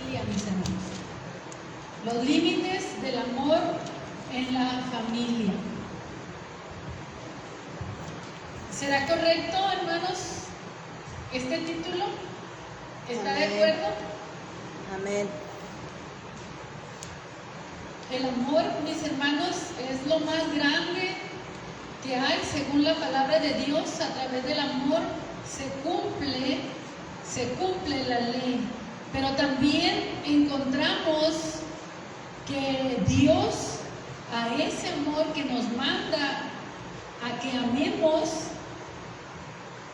familia, mis hermanos. Los límites del amor en la familia. ¿Será correcto, hermanos, este título? ¿Está de acuerdo? Amén. El amor, mis hermanos, es lo más grande que hay según la palabra de Dios. A través del amor se cumple la ley. Pero también encontramos que Dios, a ese amor que nos manda a que amemos,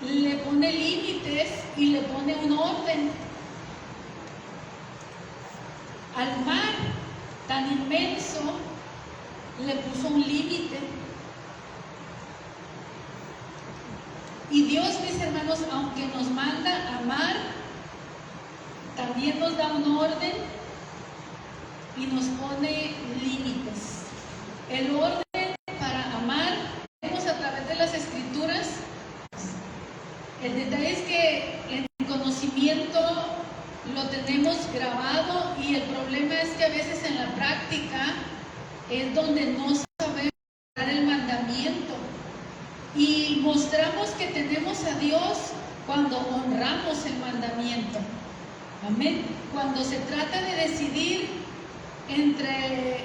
le pone límites y le pone un orden. Al mar tan inmenso le puso un límite. Y Dios, mis hermanos, aunque nos manda a amar, también nos da un orden y nos pone límites. El orden para amar, vemos a través de las Escrituras. El detalle es que el conocimiento lo tenemos grabado y el problema es que a veces en la práctica es donde no sabemos dar el mandamiento. Y mostramos que tenemos a Dios cuando honramos el mandamiento. Amén. Cuando se trata de decidir entre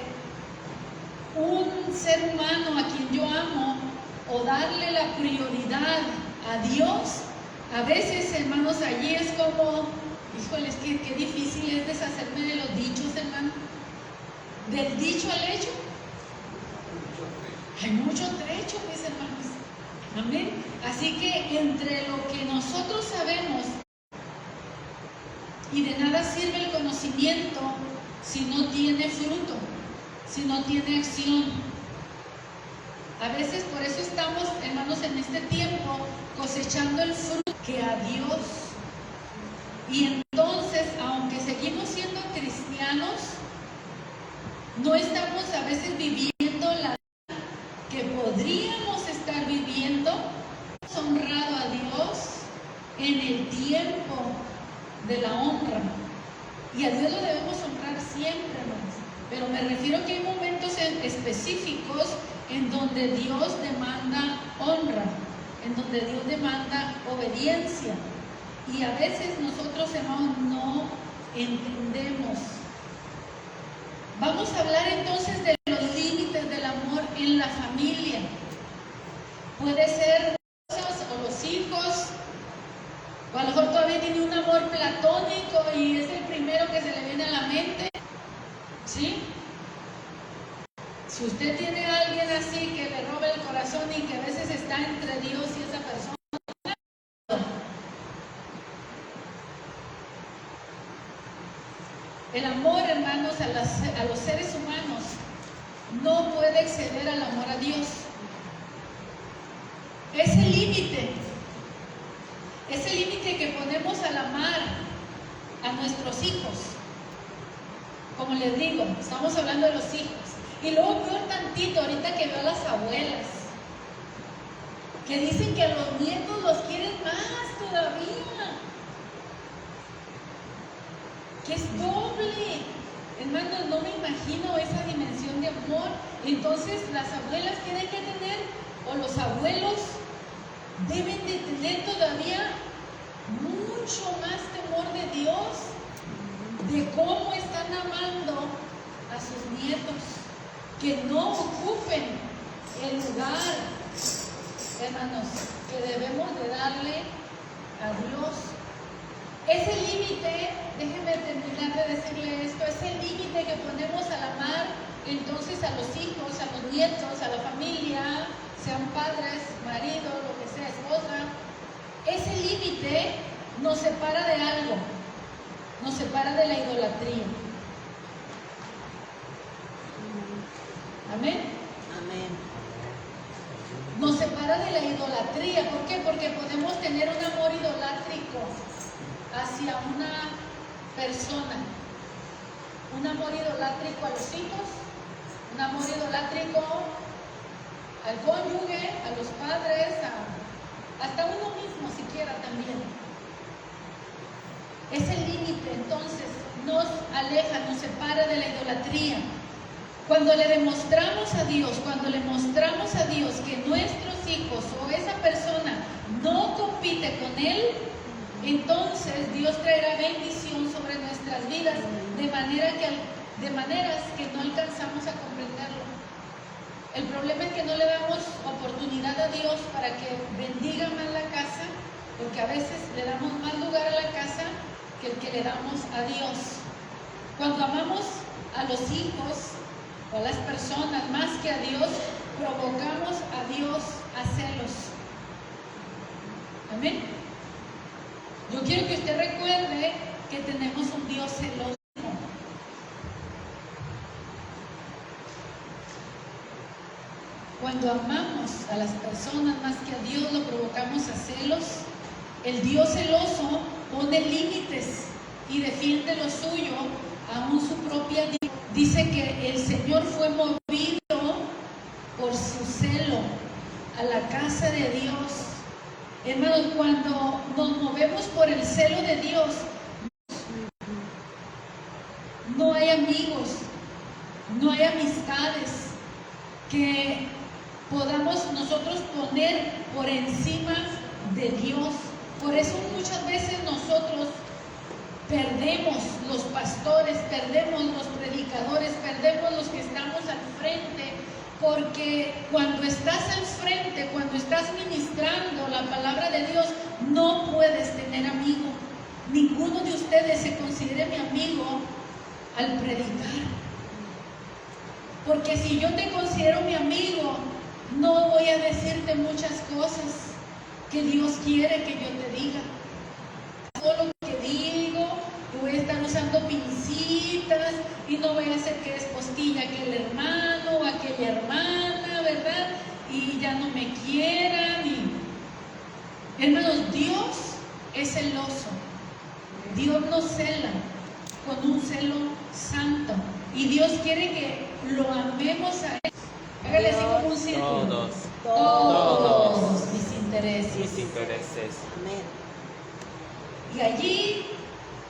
un ser humano a quien yo amo o darle la prioridad a Dios, a veces, hermanos, allí es como, híjoles, qué difícil es deshacerme de los dichos, hermano. Del dicho al hecho, hay mucho trecho, mis hermanos. Amén. Así que entre lo que nosotros sabemos, y de nada sirve el conocimiento si no tiene fruto, si no tiene acción. A veces por eso estamos, hermanos, en este tiempo cosechando el fruto que a Dios. Y entonces, aunque seguimos siendo cristianos, no estamos a veces viviendo la vida que podríamos estar viviendo. Hemos honrado a Dios en el tiempo de la honra. Y a Dios lo debemos honrar siempre, hermanos. Pero me refiero que hay momentos específicos en donde Dios demanda honra, en donde Dios demanda obediencia. Y a veces nosotros, hermanos, no entendemos. Vamos a hablar entonces de los límites del amor en la familia. Puede ser los esposos o los hijos, o a lo mejor todavía tiene un amor platónico y es el primero que se le viene a la mente. ¿Sí? Si usted tiene a alguien así que le roba el corazón y que a veces está entre Dios y esa persona, el amor, hermanos, a los seres humanos no puede exceder al amor a Dios. Ese límite que ponemos al amar a nuestros hijos, como les digo, estamos hablando de los hijos. Y luego peor tantito, ahorita que veo a las abuelas, que dicen que a los nietos los quieren más todavía, que es doble. Hermanos, no me imagino esa dimensión de amor. Entonces las abuelas tienen que tener, o los abuelos deben de tener todavía mucho más temor de Dios, de cómo están amando a sus nietos, que no ocupen el lugar, hermanos, que debemos de darle a Dios. Ese límite, déjenme terminar de decirle esto, ese límite que ponemos al amar entonces a los hijos, a los nietos, a la familia, sean padres, marido, lo que sea, esposa, ese límite nos separa de algo, nos separa de la idolatría. Amén. Amén. Nos separa de la idolatría. ¿Por qué? Porque podemos tener un amor idolátrico hacia una persona, un amor idolátrico a los hijos, un amor idolátrico al cónyuge, a los padres, hasta uno mismo siquiera también. Ese límite entonces nos aleja, nos separa de la idolatría. Cuando le demostramos a Dios, cuando le mostramos a Dios que nuestros hijos o esa persona no compite con Él, entonces Dios traerá bendición sobre nuestras vidas de maneras que no alcanzamos a comprenderlo. El problema es que no le damos oportunidad a Dios para que bendiga más la casa, porque a veces le damos más lugar a la casa que el que le damos a Dios. Cuando amamos a los hijos o a las personas más que a Dios, provocamos a Dios a celos. Amén. Yo quiero que usted recuerde que tenemos un Dios celoso. Cuando amamos a las personas más que a Dios, lo provocamos a celos. El Dios celoso pone límites y defiende lo suyo, aún su propia vida. Dice que el Señor fue movido por su celo a la casa de Dios. Hermanos, cuando nos movemos por el celo de Dios, no hay amigos, no hay amistades que podamos nosotros poner por encima de Dios. Por eso muchas veces nosotros perdemos los pastores, perdemos los predicadores, perdemos los que estamos al frente, porque cuando estás al frente, cuando estás ministrando la palabra de Dios, no puedes tener amigo. Ninguno de ustedes se considere mi amigo al predicar. Porque si yo te considero mi amigo, no voy a decirte muchas cosas que Dios quiere que yo te diga. Todo lo que digo, voy a estar usando pincitas y no voy a hacer que despostilla aquel hermano o aquella hermana, ¿verdad? Y ya no me quieran. Hermanos, Dios es celoso. Dios nos cela con un celo santo. Y Dios quiere que lo amemos a Él. Hágale así como un círculo. Todos mis intereses. Amén. Y allí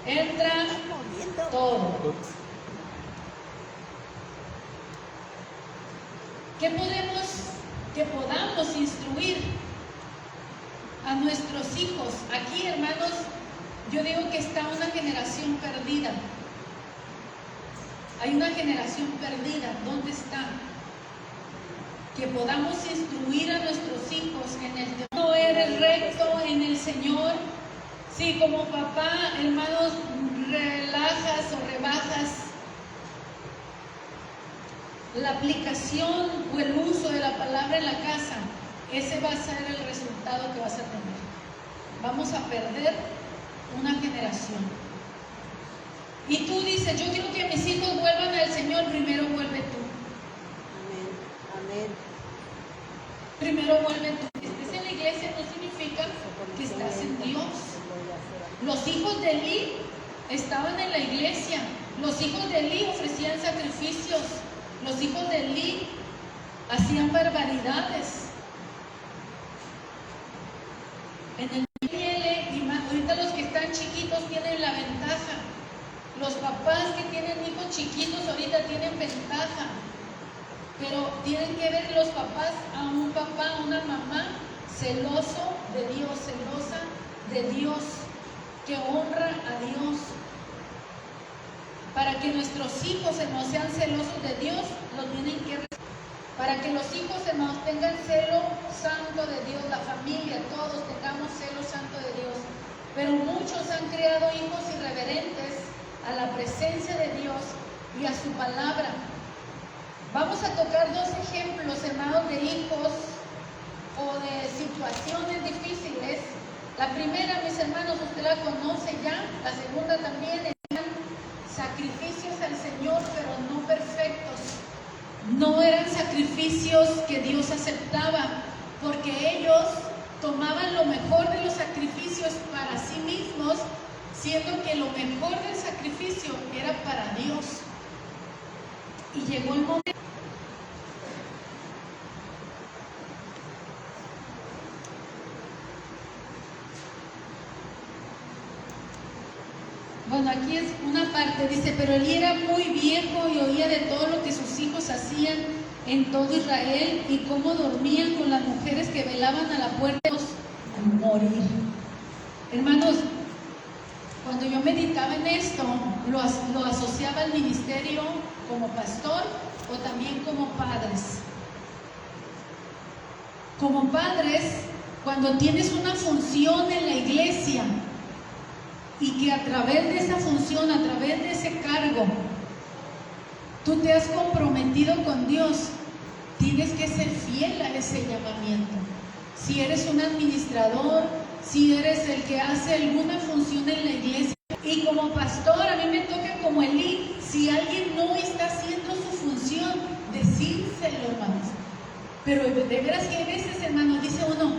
entra todo. Que podamos instruir a nuestros hijos. Aquí, hermanos, yo digo que está una generación perdida. Hay una generación perdida. ¿Dónde está? Que podamos instruir a nuestros hijos en el tema. No eres recto en el Señor. Si como papá, hermanos, relajas o rebajas la aplicación o el uso de la palabra en la casa, ese va a ser el resultado que vas a tener. Vamos a perder una generación. Y tú dices, yo quiero que mis hijos vuelvan al Señor, primero vuelve tú. Amén. Amén. Primero vuelve tú. Que estés en la iglesia no significa que estás en Dios. Los hijos de Elí estaban en la iglesia. Los hijos de Elí ofrecían sacrificios. Los hijos de Elí hacían barbaridades. En el y más, ahorita los que están chiquitos tienen la ventaja. Los papás que tienen hijos chiquitos ahorita tienen ventaja. Pero tienen que ver los papás a un papá, a una mamá celoso de Dios, celosa de Dios, que honra a Dios. Para que nuestros hijos, hermanos, sean celosos de Dios, los tienen que respetar. Para que los hijos, hermanos, tengan celo santo de Dios, la familia, todos tengamos celo santo de Dios. Pero muchos han creado hijos irreverentes a la presencia de Dios y a su palabra. Vamos a tocar dos ejemplos, hermanos, de hijos o de situaciones difíciles. La primera, mis hermanos, usted la conoce ya. La segunda también, eran sacrificios al Señor, pero no perfectos. No eran sacrificios que Dios aceptaba, porque ellos tomaban lo mejor de los sacrificios para sí mismos, siendo que lo mejor del sacrificio era para Dios. Y llegó el momento. Bueno, aquí es una parte, dice, pero Elí era muy viejo y oía de todo lo que sus hijos hacían en todo Israel y cómo dormían con las mujeres que velaban a la puerta de morir. Hermanos, cuando yo meditaba en esto, lo asociaba al ministerio como pastor o también como padres. Como padres, cuando tienes una función en la iglesia y que a través de esa función, a través de ese cargo, tú te has comprometido con Dios, tienes que ser fiel a ese llamamiento. Si eres un administrador, si eres el que hace alguna función en la iglesia, y como pastor, a mí me toca como Elí, si alguien no está haciendo su función, decírselo, hermanos. Pero de veras que a veces, hermanos, dice uno,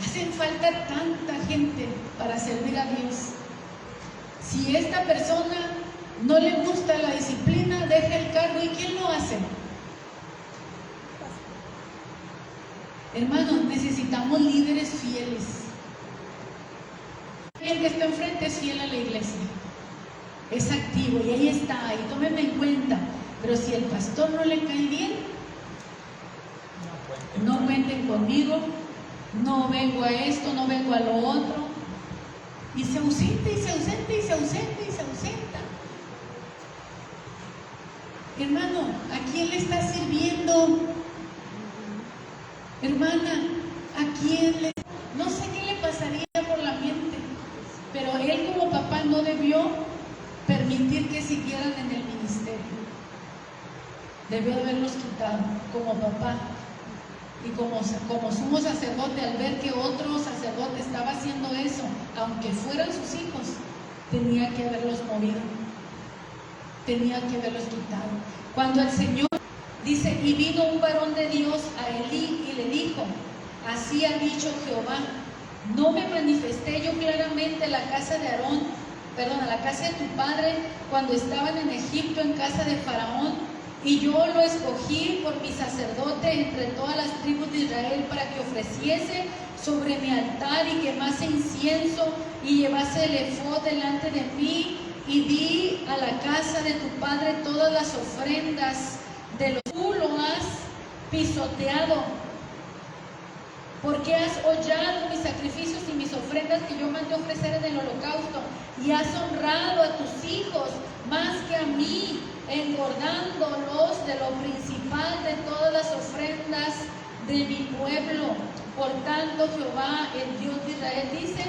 hacen falta tanta gente para servir a Dios. Si esta persona no le gusta la disciplina, deja el cargo. ¿Y quién lo hace? Hermanos, necesitamos líderes fieles. El que está enfrente es fiel a la iglesia, es activo y ahí está, y tómenme en cuenta. Pero si el pastor no le cae bien, no cuenten conmigo, no vengo a esto, no vengo a lo otro. Y se ausenta, y se ausenta, y se ausenta, y se ausenta. Hermano, ¿a quién le está sirviendo? Hermana, ¿a quién le? No sé qué le pasaría por la mente, pero él como papá no debió permitir que siguieran en el ministerio. Debió haberlos quitado como papá. Y como sumo sacerdote, al ver que otro sacerdote estaba haciendo eso, aunque fueran sus hijos, tenía que haberlos movido, tenía que haberlos quitado. Cuando el Señor dice, y vino un varón de Dios a Elí y le dijo, así ha dicho Jehová, no me manifesté yo claramente a la casa de a la casa de tu padre, cuando estaban en Egipto en casa de Faraón, y yo lo escogí por mi sacerdote entre todas las tribus de Israel para que ofreciese sobre mi altar y quemase incienso y llevase el efod delante de mí, y di a la casa de tu padre todas las ofrendas de los. Tú lo has pisoteado, porque has hollado mis sacrificios y mis ofrendas que yo mandé ofrecer en el holocausto, y has honrado a tus hijos más que a mí, engordándolos de lo principal de todas las ofrendas de mi pueblo. Por tanto, Jehová, el Dios de Israel, dice,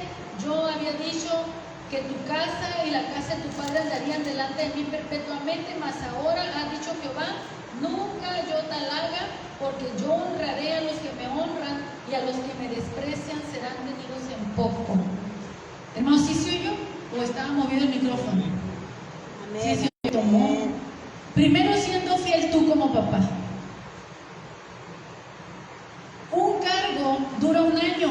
yo había dicho que tu casa y la casa de tu padre andarían delante de mí perpetuamente, mas ahora ha dicho Jehová, nunca yo tal haga, porque yo honraré a los que me honran, y a los que me desprecian serán tenidos en poco. Hermanos, ¿sí se oyó? ¿O estaba movido el micrófono? Amén. Sí se tomó. Primero, siendo fiel tú como papá. Un cargo dura un año.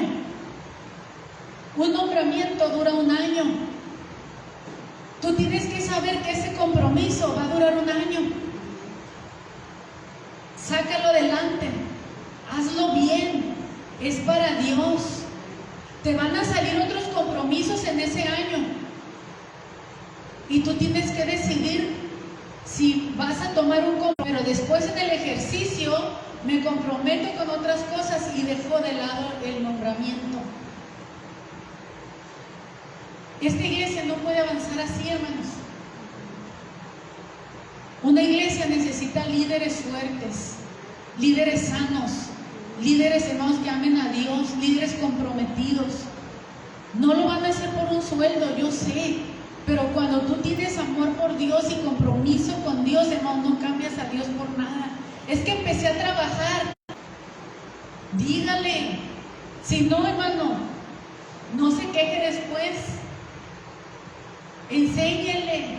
Un nombramiento dura un año. Tú tienes que saber que ese compromiso va a durar un año. Sácalo adelante. Hazlo bien. Es para Dios. Te van a salir otros compromisos en ese año. Y tú tienes que decidir si vas a tomar un compromiso, pero después en el ejercicio me comprometo con otras cosas y dejo de lado el nombramiento. Esta iglesia no puede avanzar así, hermanos. Una iglesia necesita líderes fuertes, líderes sanos, líderes, hermanos, que amen a Dios, líderes comprometidos. No lo van a hacer por un sueldo, yo sé. Pero cuando tú tienes amor por Dios y compromiso con Dios, hermano, no cambias a Dios por nada. Es que empecé a trabajar. Dígale. Si no, hermano, no se queje después. Enséñele,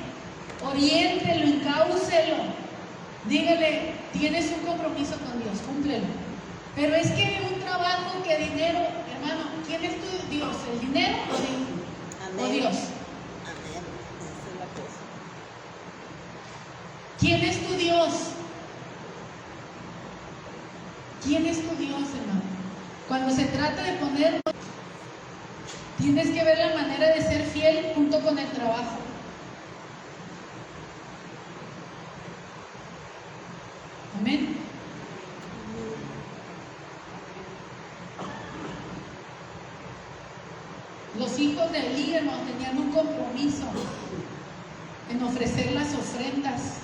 oriéntelo, encáucelo. Dígale, tienes un compromiso con Dios, cúmplelo. Pero es que un trabajo que dinero, hermano, ¿quién es tu Dios? ¿El dinero o Dios? ¿Quién es tu Dios? ¿Quién es tu Dios, hermano? Cuando se trata de poner, tienes que ver la manera de ser fiel junto con el trabajo. en ofrecer las ofrendas.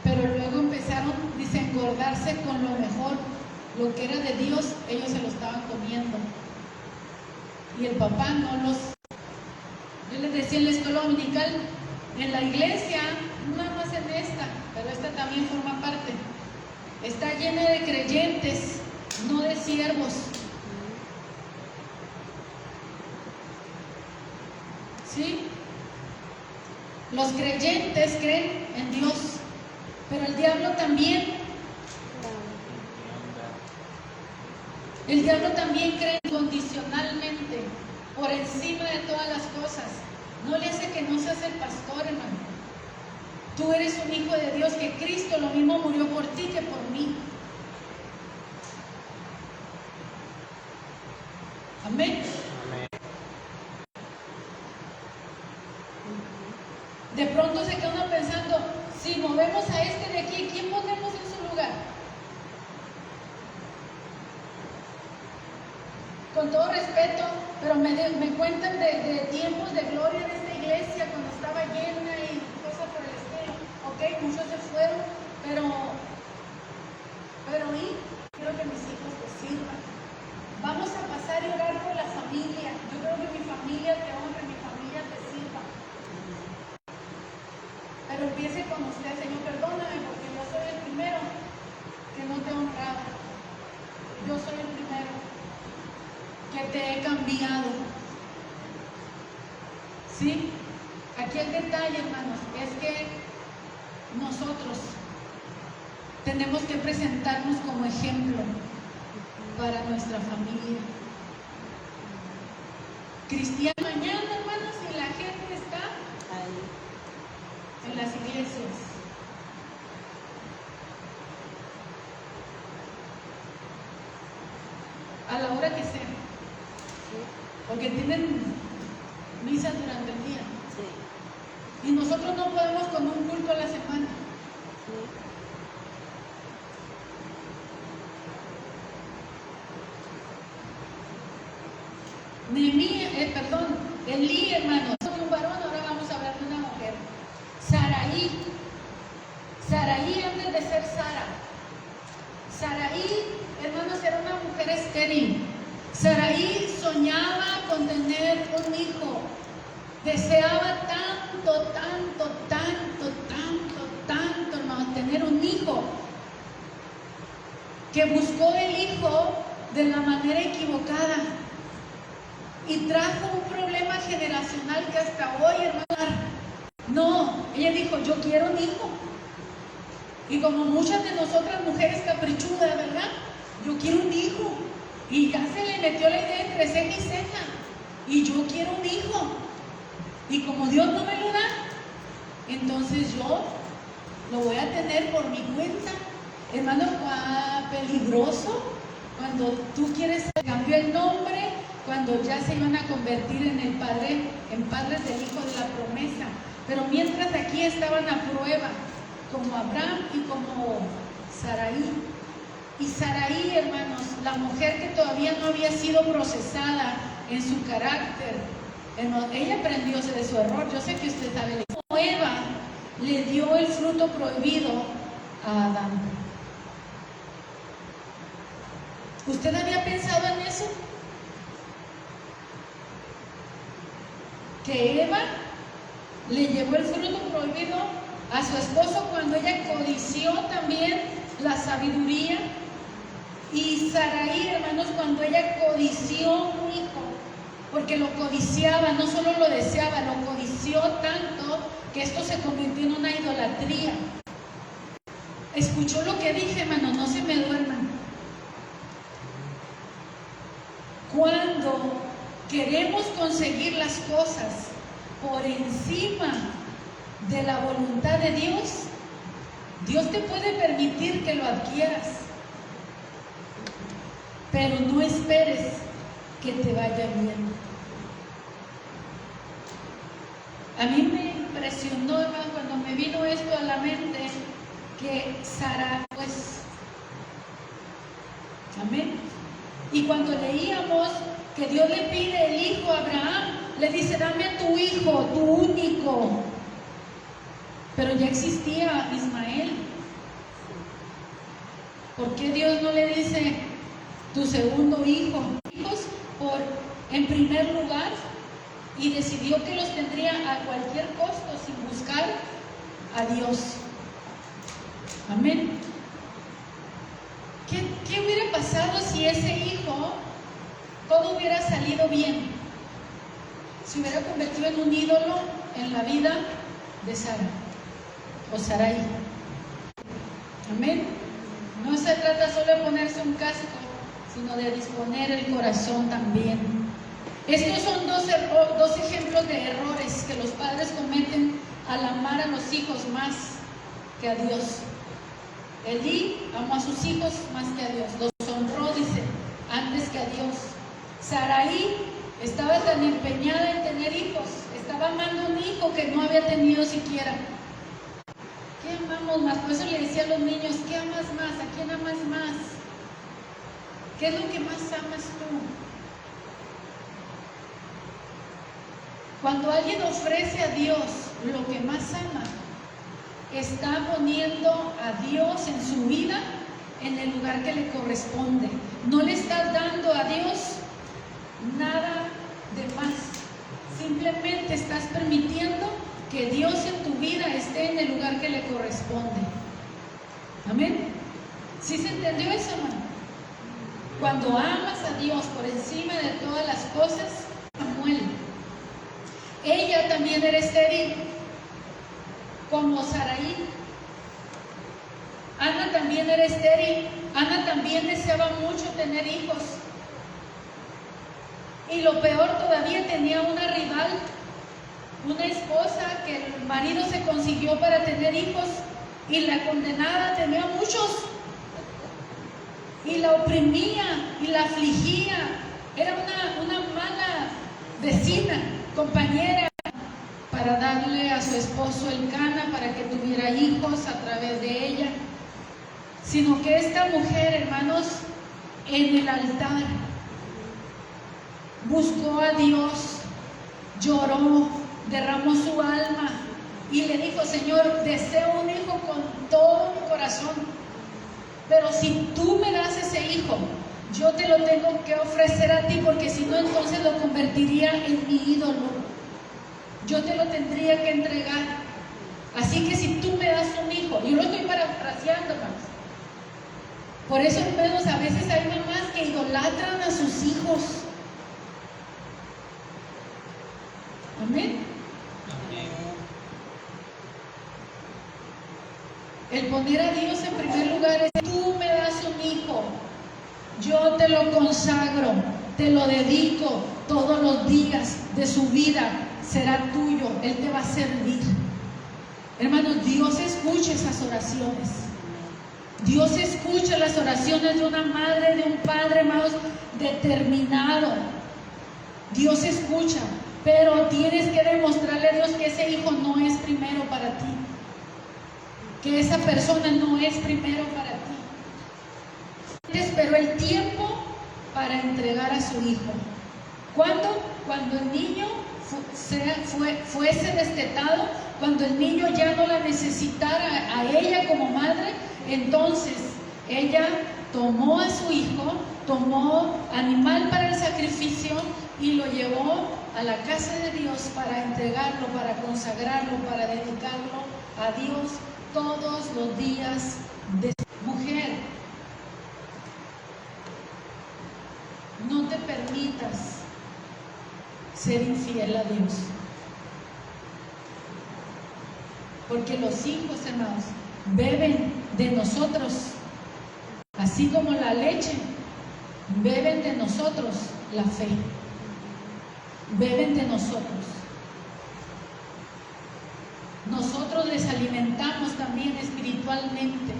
Pero luego empezaron, dice, a engordarse con lo mejor. Lo que era de Dios, ellos se lo estaban comiendo. Y el papá no los... Yo les decía en la escuela dominical, en la iglesia, no nada más en esta, pero esta también forma parte, está llena de creyentes, no de siervos. ¿Sí? Los creyentes creen en Dios, pero el diablo también. El diablo también cree incondicionalmente, por encima de todas las cosas. No le hace que no seas el pastor, hermano. Tú eres un hijo de Dios, que Cristo lo mismo murió por ti que por mí. Amén. De pronto se queda uno pensando, si movemos a este de aquí, ¿quién ponemos en su lugar? Con todo respeto, pero me cuentan de tiempos de gloria de esta iglesia, cuando estaba llena y cosas por el estilo. Ok, muchos se fueron, pero quiero que mis hijos te sirvan. Vamos a pasar y orar por la familia. Yo creo que mi familia te honre, mi familia te sirva. Pero empiece con usted, Señor, perdóname, porque yo soy el primero que no te he honrado. Yo soy el primero que te he cambiado. ¿Sí? Aquí el detalle, hermanos, es que nosotros tenemos que presentarnos como ejemplo para nuestra familia. Cristiano mañana, hermanos, y la gente está en las iglesias. A la hora que sea. Porque tienen misa durante el día. Sí. Y nosotros no podemos con un culto a la semana. Sí. Elí, hermano, soy un varón, ahora vamos a hablar de una mujer. Saraí antes de ser Sara. Saraí, hermanos, era una mujer estéril. Saraí soñaba con tener un hijo. Deseaba tanto, hermano, tener un hijo, que buscó el hijo de la manera equivocada y trajo un problema generacional que hasta hoy, hermano, no, ella dijo, yo quiero un hijo. Y como muchas de nosotras mujeres caprichudas, ¿verdad? Yo quiero un hijo. Y ya se le metió la idea entre ceja y ceja. Y yo quiero un hijo. Y como Dios no me lo da, entonces yo lo voy a tener por mi cuenta. Hermano, peligroso cuando tú quieres cambiar el nombre, cuando ya se iban a convertir en padres del hijo de la promesa. Pero mientras aquí estaban a prueba, como Abraham y como Saraí. Y Saraí, hermanos, la mujer que todavía no había sido procesada en su carácter, ella aprendió de su error. Yo sé que usted sabe, como Eva le dio el fruto prohibido a Adán. ¿Usted había pensado en eso? Que Eva le llevó el fruto prohibido a su esposo cuando ella codició también la sabiduría. Y Saraí, hermanos, cuando ella codició un hijo, porque lo codiciaba, no solo lo deseaba, lo codició tanto que esto se convirtió en una idolatría. ¿Escuchó lo que dije, hermano? No se me duerman. Cuando queremos conseguir las cosas por encima de la voluntad de Dios, Dios te puede permitir que lo adquieras, pero no esperes que te vaya bien. A mí me impresionó, hermano, cuando me vino esto a la mente, que Sara, pues, amén. Y cuando leíamos que Dios le pide el hijo a Abraham, le dice, dame a tu hijo, tu único. pero ya existía Ismael. ¿Por qué Dios no le dice tu segundo hijo? Hijos en primer lugar, y decidió que los tendría a cualquier costo sin buscar a Dios. Amén. ¿Qué hubiera pasado si ese hijo todo hubiera salido bien? Se hubiera convertido en un ídolo en la vida de Sara o Sarai. Amén. No se trata solo de ponerse un casco, sino de disponer el corazón también. Estos son dos ejemplos de errores que los padres cometen al amar a los hijos más que a Dios. Elí amó a sus hijos más que a Dios, los honró, dice, antes que a Dios. Sarai estaba tan empeñada en tener hijos, estaba amando a un hijo que no había tenido siquiera. ¿Qué amamos más? Por eso le decía a los niños, ¿qué amas más? ¿A quién amas más? ¿Qué es lo que más amas tú? Cuando alguien ofrece a Dios lo que más ama, está poniendo a Dios en su vida en el lugar que le corresponde. No le estás dando a Dios nada de más. Simplemente estás permitiendo que Dios en tu vida esté en el lugar que le corresponde. Amén. ¿Sí se entendió eso, hermano? Cuando amas a Dios por encima de todas las cosas, Samuel, ella también era estéril, como Sarai. Ana también era estéril. Ana también deseaba mucho tener hijos. Y lo peor todavía, tenía una rival, una esposa que el marido se consiguió para tener hijos, y la condenada tenía muchos, y la oprimía y la afligía. Era una mala vecina, compañera, para darle a su esposo el Cana para que tuviera hijos a través de ella. Sino que esta mujer, hermanos, en el altar buscó a Dios, lloró, derramó su alma y le dijo: Señor, deseo un hijo con todo mi corazón, pero si tú me das ese hijo, yo te lo tengo que ofrecer a ti, porque si no, entonces lo convertiría en mi ídolo. Yo te lo tendría que entregar. Así que si tú me das un hijo, yo lo estoy parafraseando, hermanos. Por eso, hermanos, a veces hay mamás que idolatran a sus hijos. Amén. El poner a Dios en primer lugar es: tú me das un hijo, yo te lo consagro, te lo dedico todos los días de su vida, será tuyo, Él te va a servir. Hermanos, Dios escucha esas oraciones. Dios escucha las oraciones de una madre, de un padre, hermanos, determinado. Dios escucha, pero tienes que demostrarle a Dios que ese hijo no es primero para ti, que esa persona no es primero para ti. Esperó el tiempo para entregar a su hijo. ¿Cuándo? Cuando el niño fuese destetado, cuando el niño ya no la necesitara a ella como madre, entonces ella tomó a su hijo, tomó animal para el sacrificio y lo llevó a la casa de Dios para entregarlo, para consagrarlo, para dedicarlo a Dios todos los días de su mujer. No te permitas ser infiel a Dios, porque los hijos, hermanos, beben de nosotros, así como la leche, beben de nosotros la fe, beben de nosotros. Nosotros les alimentamos también espiritualmente.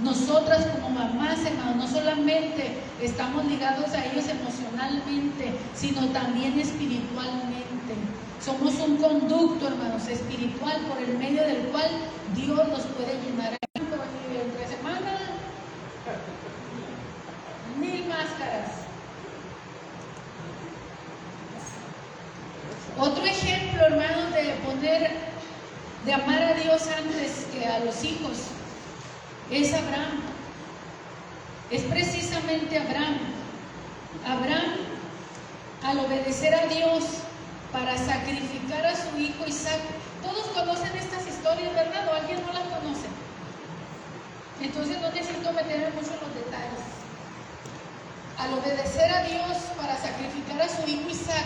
Nosotras como mamás, hermanos, no solamente estamos ligados a ellos emocionalmente, sino también espiritualmente. Somos un conducto, hermanos, espiritual por el medio del cual Dios nos puede llenar. Entre semana, 1000 máscaras. Otro ejemplo, hermanos, de amar a Dios antes que a los hijos es Abraham. Es precisamente Abraham. Abraham, al obedecer a Dios para sacrificar a su hijo Isaac. Todos conocen estas historias, ¿verdad? ¿O alguien no las conoce? Entonces no necesito meterme mucho en los detalles. Al obedecer a Dios para sacrificar a su hijo Isaac.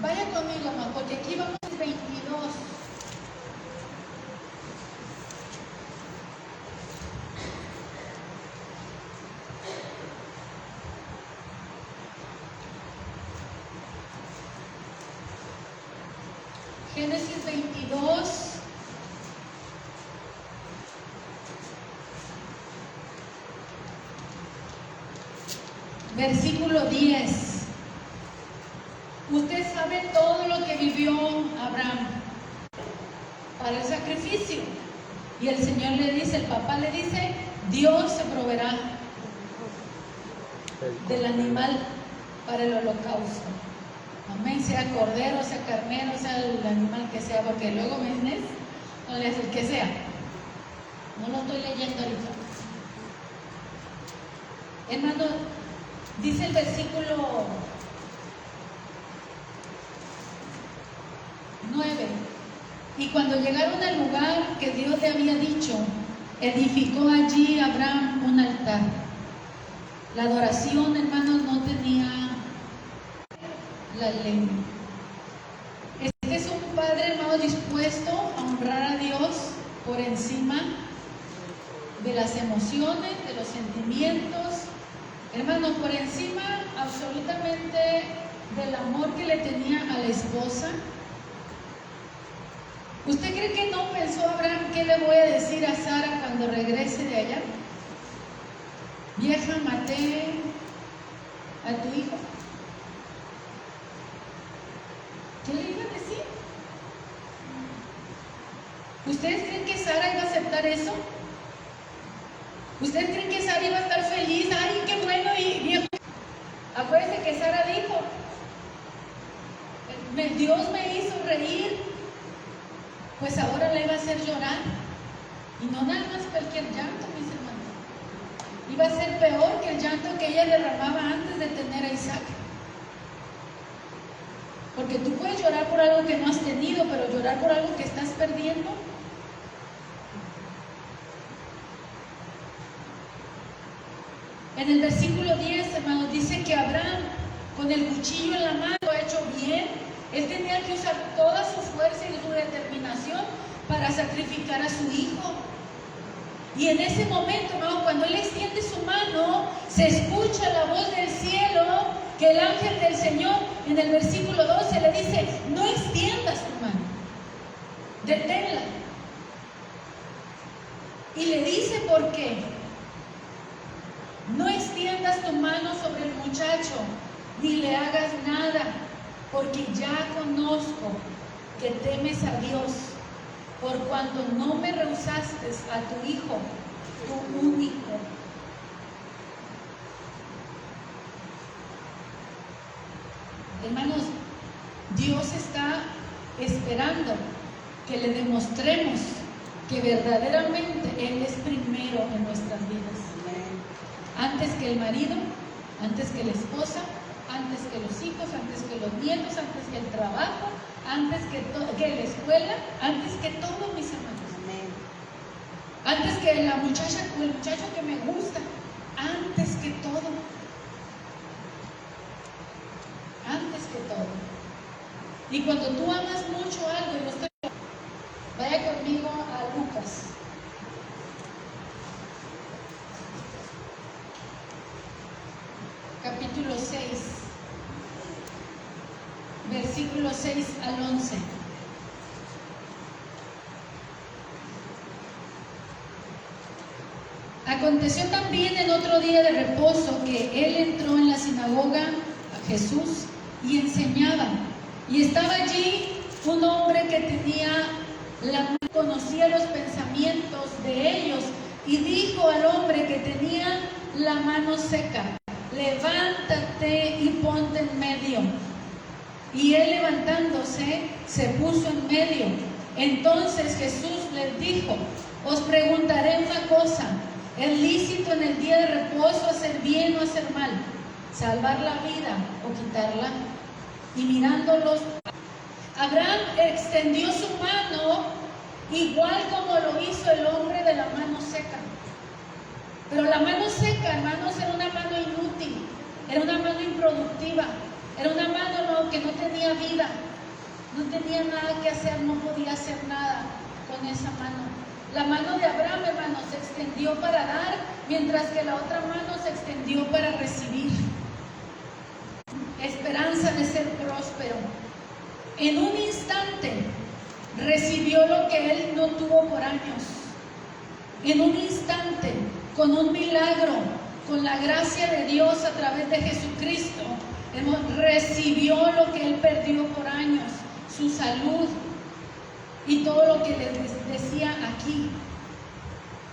Vaya conmigo, mamá, porque aquí vamos en 22. Génesis 22. Versículo 10. Usted sabe todo lo que vivió Abraham para el sacrificio. Y el Señor le dice, el papá le dice, Dios se proveerá del animal para el holocausto. Amén, sea cordero, sea carnero, sea el animal que sea, porque luego me dicen, no le hace el que sea. No lo estoy leyendo ahorita. Hermano, dice el versículo 9. Y cuando llegaron al lugar que Dios le había dicho, edificó allí Abraham un altar. La adoración, hermanos, no tenía la ley. Este es un padre, hermano, dispuesto a honrar a Dios por encima de las emociones, de los sentimientos, hermano, por encima absolutamente del amor que le tenía a la esposa. ¿Usted cree que no pensó Abraham qué le voy a decir a Sara cuando regrese de allá? Vieja, maté a tu hijo. ¿Qué le iba a decir? ¿Ustedes creen que Sara iba a aceptar eso? ¿Ustedes creen que Sara iba a estar feliz? ¡Ay, qué bueno! Y viejo. Acuérdense que Sara dijo, Dios me hizo reír, pues ahora le iba a hacer llorar. Y no nada más cualquier llanto, mis hermanos. Iba a ser peor que el llanto que ella derramaba antes de tener a Isaac. Porque tú puedes llorar por algo que no has tenido, pero llorar por algo que estás perdiendo. En el versículo 10, hermanos, dice que Abraham, con el cuchillo en la mano, lo ha hecho bien. Él tenía que usar toda su fuerza y su determinación para sacrificar a su hijo. Y en ese momento, hermano, cuando él extiende su mano, se escucha la voz del cielo, que el ángel del Señor, en el versículo 12, le dice, no extiendas tu mano, deténla. Y le dice, ¿por qué? No extiendas tu mano sobre el muchacho, ni le hagas nada, porque ya conozco que temes a Dios, por cuanto no me rehusaste a tu hijo, tu único. Hermanos, Dios está esperando que le demostremos que verdaderamente Él es primero en nuestras vidas. Antes que el marido, antes que la esposa, antes que los hijos, antes que los nietos, antes que el trabajo, antes que la escuela, antes que todo, mis hermanos. Amén. Antes que la muchacha o el muchacho que me gusta, antes que todo. Antes que todo. Y cuando tú amas mucho algo, y no estoy... vaya conmigo a Lucas. Capítulo 6, versículos 6 al 11. Aconteció también en otro día de reposo que él entró en la sinagoga a Jesús y enseñaba. Y estaba allí un hombre que conocía los pensamientos de ellos y dijo al hombre que tenía la mano seca, levántate y ponte en medio. Y él levantándose se puso en medio. Entonces Jesús les dijo: os preguntaré una cosa, ¿es lícito en el día de reposo hacer bien o hacer mal? ¿Salvar la vida o quitarla? Y mirándolos, Abraham extendió su mano, igual como lo hizo el hombre de la mano seca. Pero la mano seca, hermanos, era una mano inútil, era una mano improductiva, era una mano que no tenía vida, no tenía nada que hacer, no podía hacer nada con esa mano. La mano de Abraham, hermanos, se extendió para dar, mientras que la otra mano se extendió para recibir. Esperanza de ser próspero. En un instante recibió lo que él no tuvo por años. En un instante, con un milagro, con la gracia de Dios a través de Jesucristo, recibió lo que él perdió por años, su salud y todo lo que les decía aquí.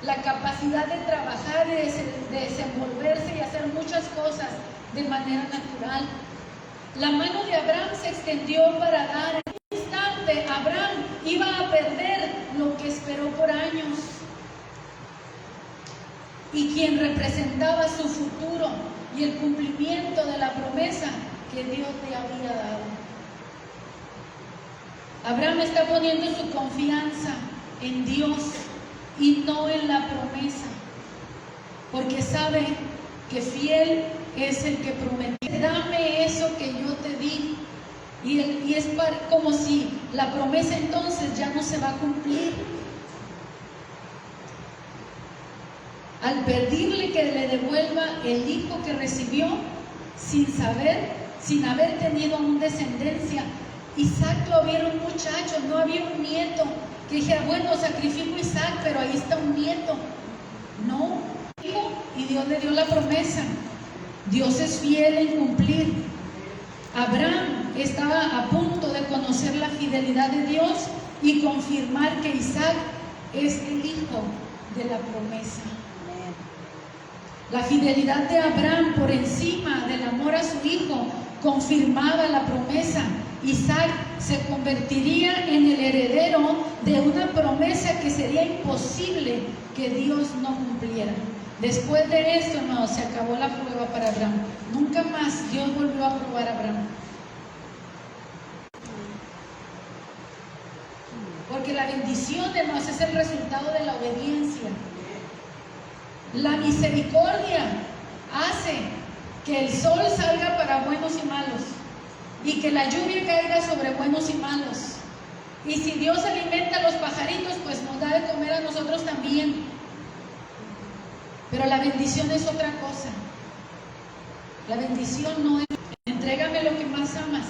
La capacidad de trabajar, de desenvolverse y hacer muchas cosas de manera natural. La mano de Abraham se extendió para dar. En un instante, Abraham iba a perder lo que esperó por años. Y quien representaba su futuro y el cumplimiento de la promesa que Dios le había dado. Abraham está poniendo su confianza en Dios y no en la promesa, porque sabe que fiel es el que prometió. Dame eso que yo te di. Y es como si la promesa entonces ya no se va a cumplir. Al pedirle que le devuelva el hijo que recibió sin haber tenido aún descendencia. Isaac todavía era un muchacho, no había un nieto que dijera, bueno, sacrifico a Isaac, pero ahí está un nieto. No, y Dios le dio la promesa. Dios es fiel en cumplir. Abraham estaba a punto de conocer la fidelidad de Dios y confirmar que Isaac es el hijo de la promesa. La fidelidad de Abraham por encima del amor a su hijo confirmaba la promesa. Isaac se convertiría en el heredero de una promesa que sería imposible que Dios no cumpliera. Después de esto, no, se acabó la prueba para Abraham. Nunca más Dios volvió a probar a Abraham. Porque la bendición, hermanos, es el resultado de la obediencia. La misericordia hace que el sol salga para buenos y malos y que la lluvia caiga sobre buenos y malos. Y si Dios alimenta a los pajaritos, pues nos da de comer a nosotros también. Pero la bendición es otra cosa. La bendición no es entrégame lo que más amas.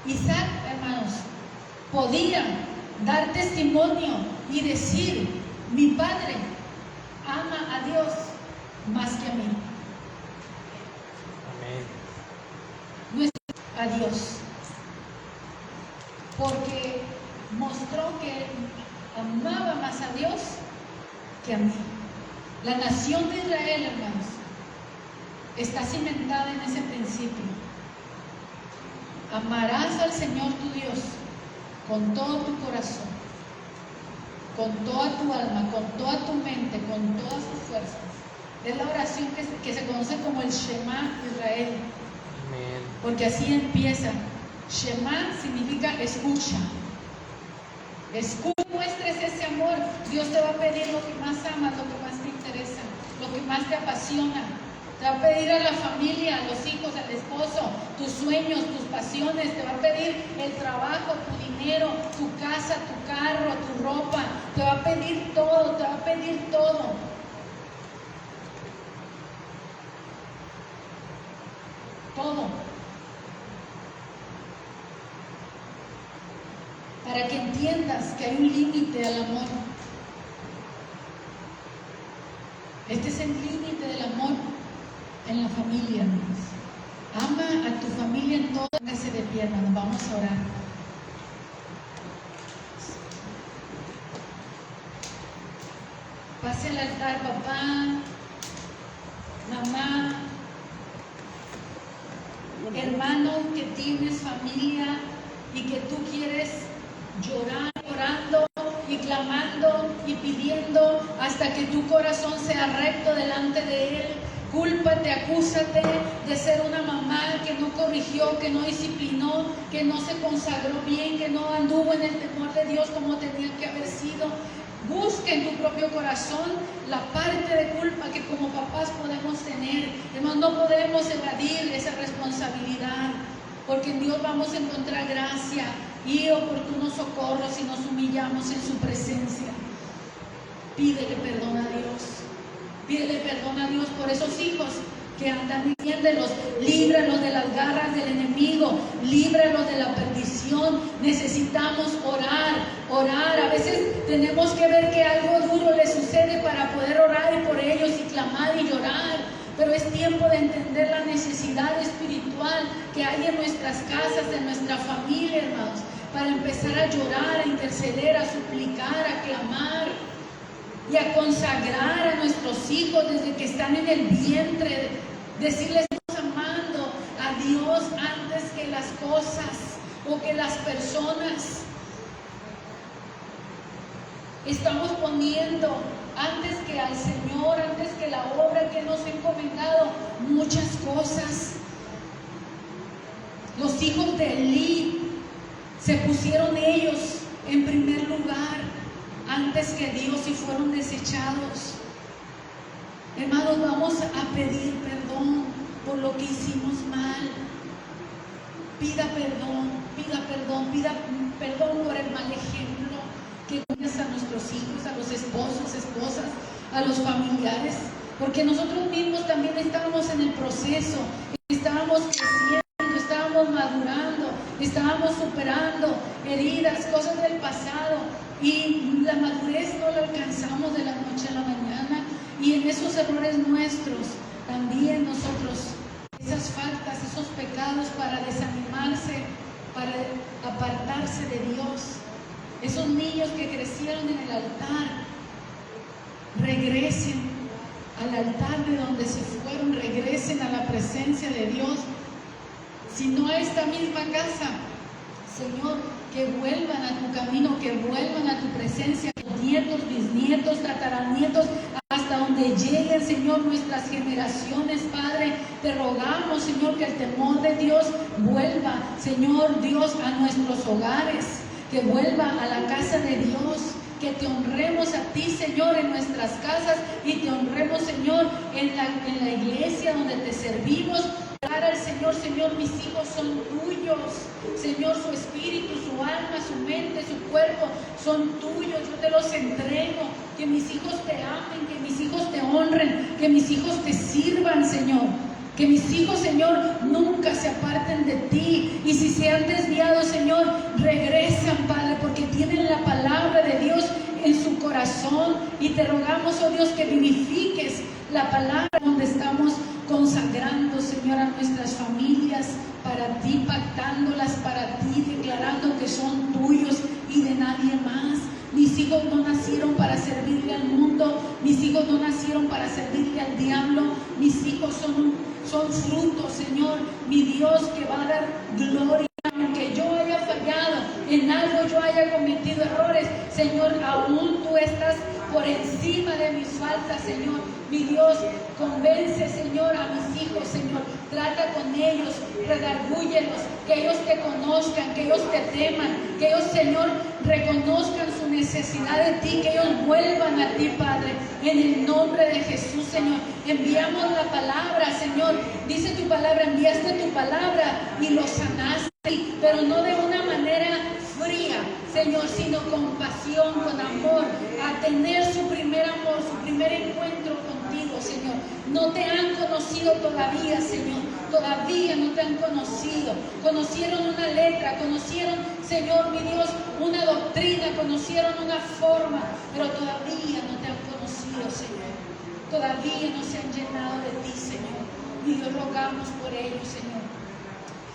Isaac, hermanos, podía dar testimonio y decir, mi padre ama a Dios más que a mí. Amén. No es a Dios, porque mostró que amaba más a Dios que a mí. La nación de Israel, hermanos, está cimentada en ese principio. Amarás al Señor tu Dios con todo tu corazón, con toda tu alma, con toda tu mente, con todas tus fuerzas. Es la oración que se conoce como el Shema Israel. Amén. Porque así empieza. Shema significa escucha. Escucha, muestres ese amor. Dios te va a pedir lo que más amas, lo que más te interesa, lo que más te apasiona. Te va a pedir a la familia, a los hijos, al esposo, tus sueños, tus pasiones. Te va a pedir el trabajo, tu dinero, tu casa, tu carro, tu ropa. Te va a pedir todo, te va a pedir todo. Todo. Para que entiendas que hay un límite al amor. Este es el límite del amor en la familia, hermanos. Ama a tu familia en todo. Póngase de pie, hermanos. Vamos a orar. Pase al altar, papá, mamá, hermano, que tienes familia y que tú quieres llorar, orando y clamando y pidiendo hasta que tu corazón sea recto delante de Él. Cúlpate, acúsate de ser una mamá que no corrigió, que no disciplinó, que no se consagró bien, que no anduvo en el temor de Dios como tenía que haber sido. Busca en tu propio corazón la parte de culpa que como papás podemos tener. Hermanos, no podemos evadir esa responsabilidad, porque en Dios vamos a encontrar gracia y oportuno socorro si nos humillamos en su presencia. Pídele perdón a Dios. Pídele perdón a Dios por esos hijos que andan viviéndolos. Líbralos de las garras del enemigo, líbralos de la perdición. Necesitamos orar. A veces tenemos que ver que algo duro les sucede para poder orar por ellos y clamar y llorar. Pero es tiempo de entender la necesidad espiritual que hay en nuestras casas, en nuestra familia, hermanos, para empezar a llorar, a interceder, a suplicar, a clamar y a consagrar a nuestros hijos desde que están en el vientre, decirles: estamos amando a Dios antes que las cosas o que las personas. Estamos poniendo antes que al Señor, antes que la obra que nos ha encomendado, muchas cosas. Los hijos de Elí se pusieron ellos en primer lugar antes que Dios y fueron desechados. Hermanos, vamos a pedir perdón por lo que hicimos mal. Pida perdón por el mal ejemplo que damos a nuestros hijos, a los esposos, esposas, a los familiares, porque nosotros mismos también estábamos en el proceso, estábamos creciendo, estábamos madurando, estábamos superando heridas, cosas del pasado, y la madurez no la alcanzamos de la noche a la mañana, y en esos errores nuestros también nosotros, esas faltas, esos pecados, para desanimarse, para apartarse de Dios. Esos niños que crecieron en el altar, regresen al altar de donde se fueron, regresen a la presencia de Dios. Si no a esta misma casa, Señor, que vuelvan a tu camino, que vuelvan a tu presencia, nietos, bisnietos, tataranietos, hasta donde lleguen, Señor, nuestras generaciones, Padre. Te rogamos, Señor, que el temor de Dios vuelva, Señor Dios, a nuestros hogares, que vuelva a la casa de Dios, que te honremos a ti, Señor, en nuestras casas, y te honremos, Señor, en la iglesia donde te servimos. Al Señor, Señor, mis hijos son tuyos, Señor, su espíritu, su alma, su mente, su cuerpo son tuyos, yo te los entrego. Que mis hijos te amen, que mis hijos te honren, que mis hijos te sirvan, Señor. Que mis hijos, Señor, nunca se aparten de ti. Y si se han desviado, Señor, regresan, Padre, porque tienen la palabra de Dios en su corazón. Y te rogamos, oh Dios, que vivifiques la palabra donde estamos consagrando, Señor, a nuestras familias para ti, pactándolas para ti, declarando que son tuyos y de nadie más. Mis hijos no nacieron para servirle al mundo, mis hijos no nacieron para servirle al diablo, mis hijos son frutos, Señor, mi Dios, que va a dar gloria. Aunque yo haya fallado en algo, yo haya cometido errores, Señor, aún tú estás por encima de mis faltas, Señor. Mi Dios, convence, Señor, a mis hijos, Señor. Trata con ellos, redargúyelos, que ellos te conozcan, que ellos te teman, que ellos, Señor, reconozcan su necesidad de ti, que ellos vuelvan a ti, Padre, en el nombre de Jesús, Señor. Enviamos la palabra, Señor. Dice tu palabra, enviaste tu palabra y los sanaste, pero no de una manera fría, Señor, sino con pasión, con amor, a tener su primer amor, su primer encuentro contigo, Señor. No te han conocido todavía, Señor, todavía no te han conocido. Conocieron una letra, conocieron, Señor, mi Dios, una doctrina, conocieron una forma, pero todavía no te han conocido, Señor. Todavía no se han llenado de ti, Señor. Y Dios, rogamos por ellos, Señor.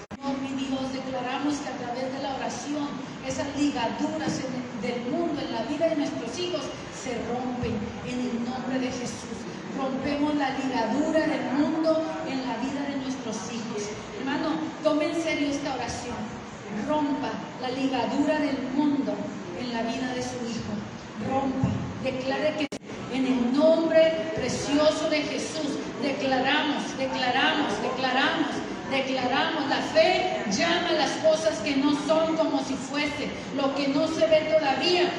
Señor, mi Dios, declaramos que a través de la oración esas ligaduras del mundo en la vida de nuestros hijos se rompen en el nombre de Jesús. Rompemos la ligadura del mundo en la vida de nuestros hijos. Hermano, la ligadura del mundo en la vida de su hijo. Rompa, declare que en el nombre precioso de Jesús declaramos, la fe llama las cosas que no son como si fuese, lo que no se ve todavía,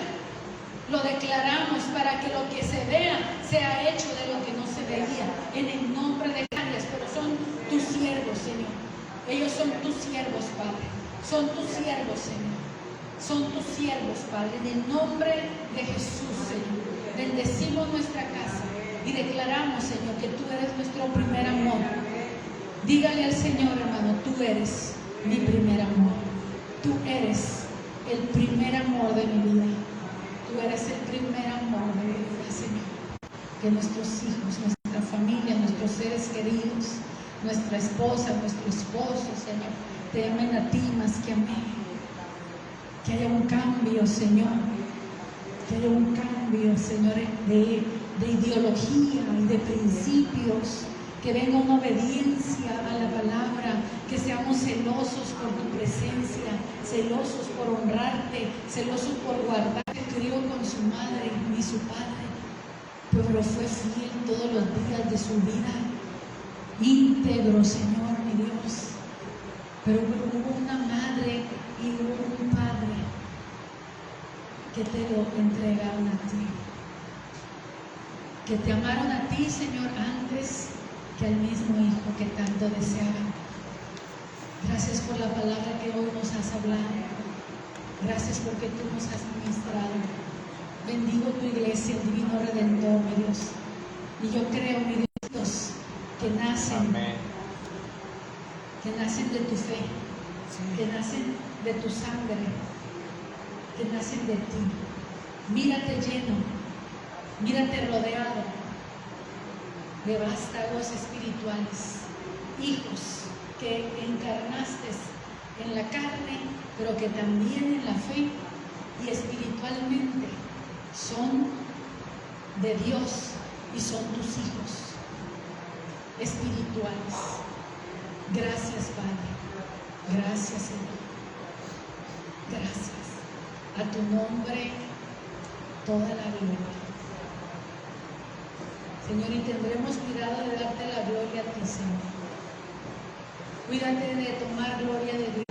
lo declaramos para que lo que se vea sea hecho de lo que no se veía, en el nombre de Jesús. Pero son tus siervos, Señor, ellos son tus siervos, Padre, son tus siervos, Señor, son tus siervos, Padre, en el nombre de Jesús, Señor. Bendecimos nuestra casa y declaramos, Señor, que tú eres nuestro primer amor. Dígale al Señor, hermano, tú eres mi primer amor. Tú eres el primer amor de mi vida. Tú eres el primer amor de mi vida, Señor. Que nuestros hijos, nuestra familia, nuestros seres queridos, nuestra esposa, nuestro esposo, Señor, te amen a ti más que a mí. Que haya un cambio, Señor. Que haya un cambio, Señor, de ideología y de principios. Que venga una obediencia a la palabra, que seamos celosos por tu presencia, celosos por honrarte, celosos por guardar. Se crió con su madre y su padre, pero fue fiel todos los días de su vida, íntegro, Señor, mi Dios. Pero hubo una madre y hubo un padre que te lo entregaron a ti, que te amaron a ti, Señor, antes que al mismo hijo que tanto deseaban. Gracias por la palabra que hoy nos has hablado. Gracias porque tú nos has ministrado. Bendigo tu iglesia, el Divino Redentor, mi Dios. Y yo creo, mi Dios, que nacen de tu fe, que nacen de tu sangre, que nacen de ti. Mírate lleno, mírate rodeado de vástagos espirituales, hijos que encarnaste en la carne, pero que también en la fe y espiritualmente son de Dios y son tus hijos espirituales. Gracias, Padre. Gracias, Señor. Gracias. A tu nombre toda la gloria. Señor, y tendremos cuidado de darte la gloria a ti, Señor. Cuídate de tomar gloria de Dios.